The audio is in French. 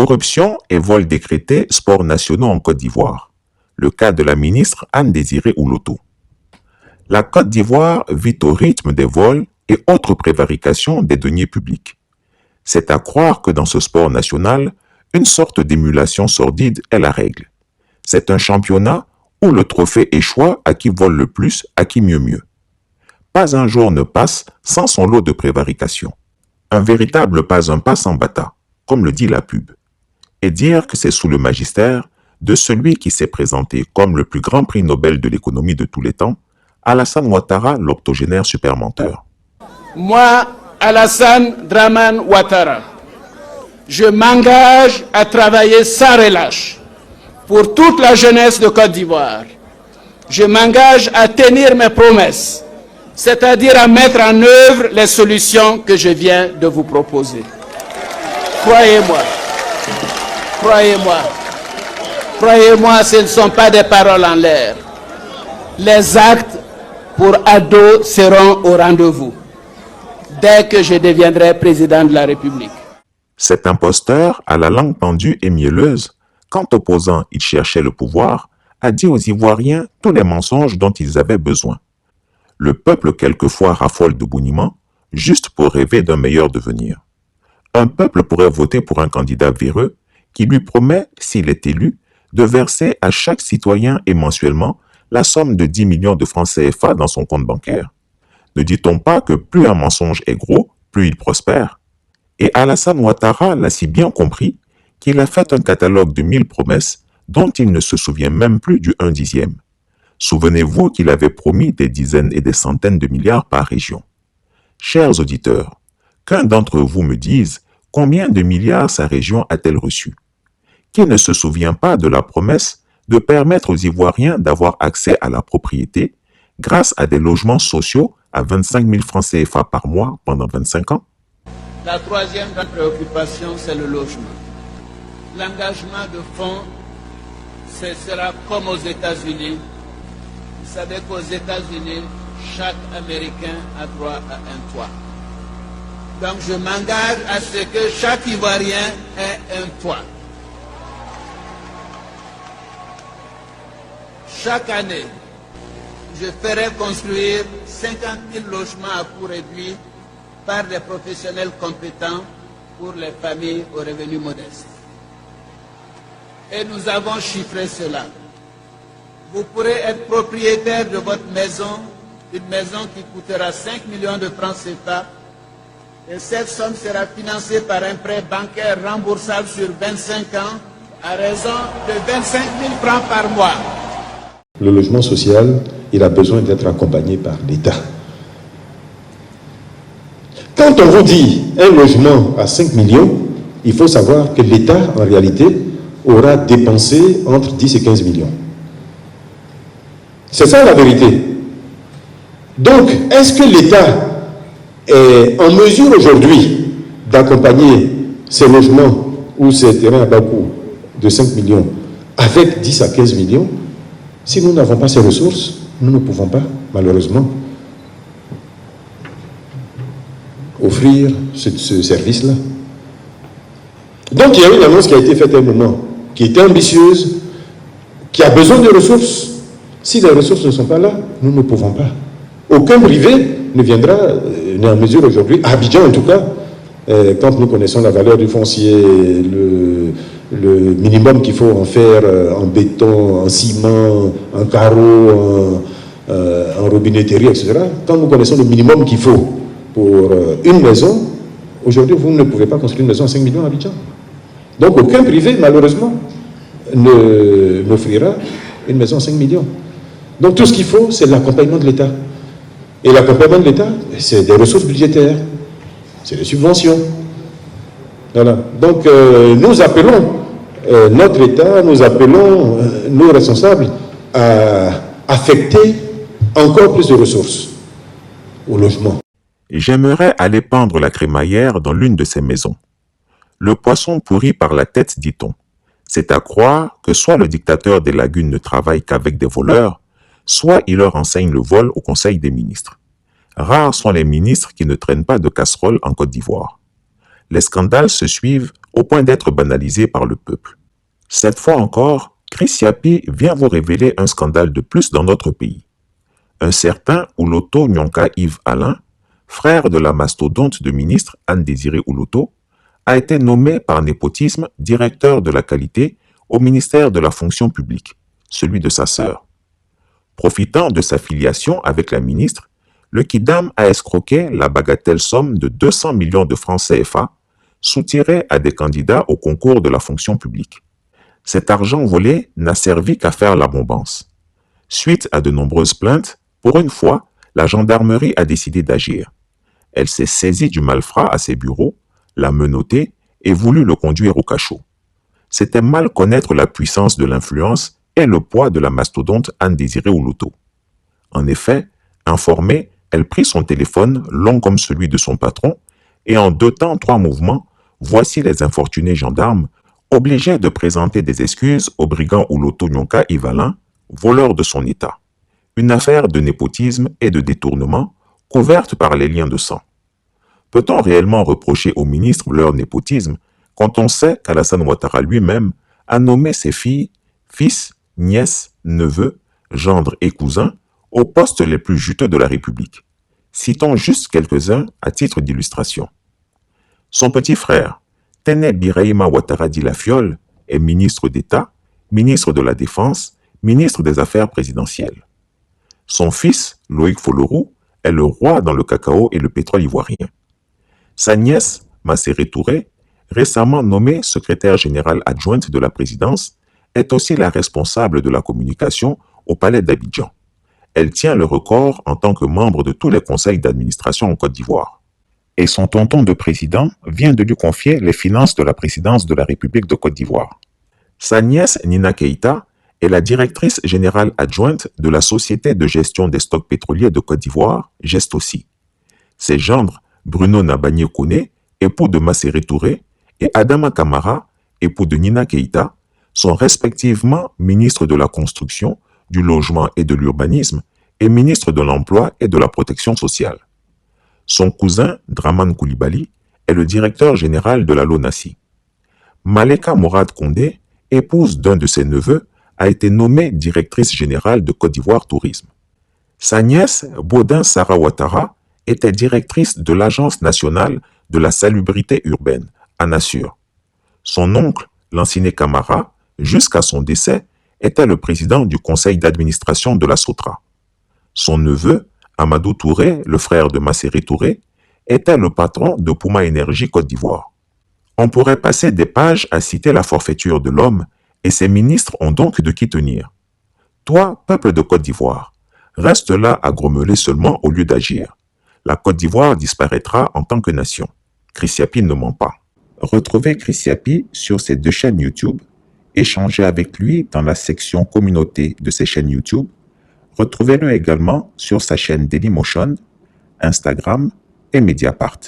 Corruption et vol décrété, sports nationaux en Côte d'Ivoire. Le cas de la ministre Anne-Désirée Ouloto. La Côte d'Ivoire vit au rythme des vols et autres prévarications des deniers publics. C'est à croire que dans ce sport national, une sorte d'émulation sordide est la règle. C'est un championnat où le trophée échoit à qui vole le plus, à qui mieux. Pas un jour ne passe sans son lot de prévarications. Un véritable pas un pas sans bata, comme le dit la pub. Et dire que c'est sous le magistère de celui qui s'est présenté comme le plus grand prix Nobel de l'économie de tous les temps, Alassane Ouattara, l'octogénaire supermenteur. Moi, Alassane Dramane Ouattara, je m'engage à travailler sans relâche pour toute la jeunesse de Côte d'Ivoire. Je m'engage à tenir mes promesses, c'est-à-dire à mettre en œuvre les solutions que je viens de vous proposer. Croyez-moi, croyez-moi, croyez-moi, ce ne sont pas des paroles en l'air. Les actes pour Ado seront au rendez-vous dès que je deviendrai président de la République. Cet imposteur, à la langue pendue et mielleuse, quand opposant il cherchait le pouvoir, a dit aux Ivoiriens tous les mensonges dont ils avaient besoin. Le peuple quelquefois raffole de boniment, juste pour rêver d'un meilleur devenir. Un peuple pourrait voter pour un candidat véreux qui lui promet, s'il est élu, de verser à chaque citoyen et mensuellement la somme de 10 millions de francs CFA dans son compte bancaire. Ne dit-on pas que plus un mensonge est gros, plus il prospère? Et Alassane Ouattara l'a si bien compris qu'il a fait un catalogue de 1000 promesses dont il ne se souvient même plus du 1/10. Souvenez-vous qu'il avait promis des dizaines et des centaines de milliards par région. Chers auditeurs, qu'un d'entre vous me dise combien de milliards sa région a-t-elle reçu? Qui ne se souvient pas de la promesse de permettre aux Ivoiriens d'avoir accès à la propriété grâce à des logements sociaux à 25 000 francs CFA par mois pendant 25 ans? La troisième grande préoccupation, c'est le logement. L'engagement de fonds, ce sera comme aux États-Unis. Vous savez qu'aux États-Unis, chaque Américain a droit à un toit. Donc je m'engage à ce que chaque Ivoirien ait un toit. Chaque année, je ferai construire 50 000 logements à coût réduit par des professionnels compétents pour les familles aux revenus modestes. Et nous avons chiffré cela. Vous pourrez être propriétaire de votre maison, une maison qui coûtera 5 millions de francs CFA, et cette somme sera financée par un prêt bancaire remboursable sur 25 ans à raison de 25 000 francs par mois. Le logement social, il a besoin d'être accompagné par l'État. Quand on vous dit un logement à 5 millions, il faut savoir que l'État, en réalité, aura dépensé entre 10 et 15 millions. C'est ça la vérité. Donc, est-ce que l'État est en mesure aujourd'hui d'accompagner ces logements ou ces terrains à bas coût de 5 millions avec 10 à 15 millions? Si nous n'avons pas ces ressources, nous ne pouvons pas, malheureusement, offrir ce service-là. Donc, il y a une annonce qui a été faite à un moment, qui était ambitieuse, qui a besoin de ressources. Si les ressources ne sont pas là, nous ne pouvons pas. Aucun privé ne viendra, n'est en mesure aujourd'hui, à Abidjan en tout cas, quand nous connaissons la valeur du foncier, le minimum qu'il faut en faire en béton, en ciment, en carreau, en robinetterie, etc. Quand nous connaissons le minimum qu'il faut pour une maison, aujourd'hui, vous ne pouvez pas construire une maison à 5 millions à Abidjan. Donc, aucun privé, malheureusement, n'offrira une maison à 5 millions. Donc, tout ce qu'il faut, c'est l'accompagnement de l'État. Et l'accompagnement de l'État, c'est des ressources budgétaires, c'est des subventions. Voilà. Donc, nous appelons notre État, nous appelons nos responsables à affecter encore plus de ressources au logement. J'aimerais aller pendre la crémaillère dans l'une de ces maisons. Le poisson pourri par la tête, dit-on. C'est à croire que soit le dictateur des lagunes ne travaille qu'avec des voleurs, soit il leur enseigne le vol au Conseil des ministres. Rares sont les ministres qui ne traînent pas de casserole en Côte d'Ivoire. les scandales se suivent au point d'être banalisés par le peuple. Cette fois encore, Chris Yapi vient vous révéler un scandale de plus dans notre pays. Un certain Ouloto Nyonka Yves Alain, frère de la mastodonte de ministre Anne-Désirée Ouloto, a été nommé par népotisme directeur de la qualité au ministère de la fonction publique, celui de sa sœur. Profitant de sa filiation avec la ministre, le Kidam a escroqué la bagatelle somme de 200 millions de francs CFA soutirés à des candidats au concours de la fonction publique. Cet argent volé n'a servi qu'à faire la bombance. Suite à de nombreuses plaintes, pour une fois, la gendarmerie a décidé d'agir. Elle s'est saisie du malfrat à ses bureaux, l'a menotté et voulu le conduire au cachot. C'était mal connaître la puissance de l'influence et le poids de la mastodonte Anne-Désirée Ouloto. En effet, informée, elle prit son téléphone, long comme celui de son patron, et en 2 temps 3 mouvements, voici les infortunés gendarmes obligés de présenter des excuses au brigand Ouloto Nyonka Yves Alain, voleur de son état. Une affaire de népotisme et de détournement couverte par les liens de sang. Peut-on réellement reprocher aux ministres leur népotisme quand on sait qu'Alassane Ouattara lui-même a nommé ses filles, fils, nièces, neveux, gendres et cousins aux postes les plus juteux de la République? Citons juste quelques-uns à titre d'illustration. Son petit frère, Tene Birahima Ouattara Di Lafiole, est ministre d'État, ministre de la Défense, ministre des Affaires présidentielles. Son fils, Loïc Folorou, est le roi dans le cacao et le pétrole ivoirien. Sa nièce, Masséré Touré, récemment nommée secrétaire générale adjointe de la présidence, est aussi la responsable de la communication au palais d'Abidjan. Elle tient le record en tant que membre de tous les conseils d'administration en Côte d'Ivoire. Et son tonton de président vient de lui confier les finances de la présidence de la République de Côte d'Ivoire. Sa nièce, Nina Keïta, est la directrice générale adjointe de la Société de gestion des stocks pétroliers de Côte d'Ivoire, Gestosi. Ses gendres, Bruno Nabagné Kone, époux de Masséré Touré, et Adama Kamara, époux de Nina Keïta, sont respectivement ministres de la Construction, du Logement et de l'Urbanisme et ministre de l'Emploi et de la Protection sociale. Son cousin, Draman Koulibaly, est le directeur général de la LONASI. Maleka Mourad Kondé, épouse d'un de ses neveux, a été nommée directrice générale de Côte d'Ivoire Tourisme. Sa nièce, Baudin Sarah Ouattara, était directrice de l'Agence nationale de la salubrité urbaine, ANASUR. Son oncle, Lanciné Camara, jusqu'à son décès, était le président du conseil d'administration de la SOTRA. Son neveu, Amadou Touré, le frère de Masséré Touré, était le patron de Puma Énergie Côte d'Ivoire. On pourrait passer des pages à citer la forfaiture de l'homme, et ses ministres ont donc de qui tenir. Toi, peuple de Côte d'Ivoire, reste là à grommeler seulement au lieu d'agir. La Côte d'Ivoire disparaîtra en tant que nation. Chris Yapi ne ment pas. Retrouvez Chris Yapi sur ses 2 chaînes YouTube. Échangez avec lui dans la section communauté de ses chaînes YouTube. Retrouvez-le également sur sa chaîne Dailymotion, Instagram et Mediapart.